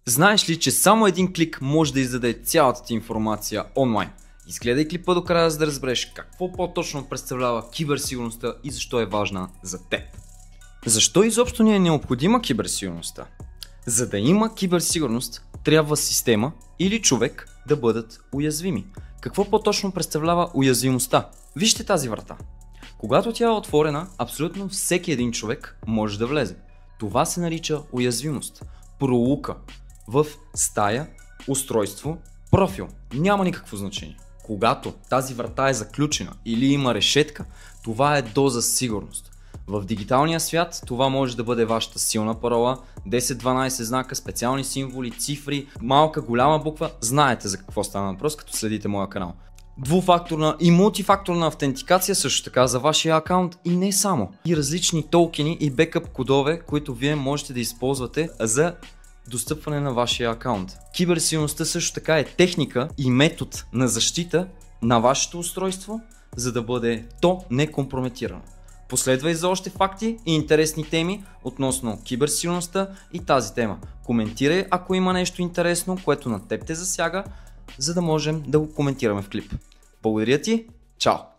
Знаеш ли, че само един клик може да издаде цялата ти информация онлайн? Изгледай клипа до края, за да разбереш какво по-точно представлява киберсигурността и защо е важна за теб. Защо изобщо ни е необходима киберсигурността? За да има киберсигурност, трябва система или човек да бъдат уязвими. Какво по-точно представлява уязвимостта? Вижте тази врата. Когато тя е отворена, абсолютно всеки един човек може да влезе. Това се нарича уязвимост. Пролука в стая, устройство, профил. Няма никакво значение. Когато тази врата е заключена или има решетка, това е доза сигурност. В дигиталния свят това може да бъде вашата силна парола, 10-12 знака, специални символи, цифри, малка, голяма буква. Знаете за какво става въпрос, като следите моя канал. Двуфакторна и мултифакторна автентикация също така за вашия акаунт и не само. И различни токени и бекъп кодове, които вие можете да използвате за достъпване на вашия акаунт. Киберсигурността също така е техника и метод на защита на вашето устройство, за да бъде то некомпрометирано. Последвай за още факти и интересни теми относно киберсигурността и тази тема. Коментирай, ако има нещо интересно, което на теб те засяга, за да можем да го коментираме в клип. Благодаря ти, чао!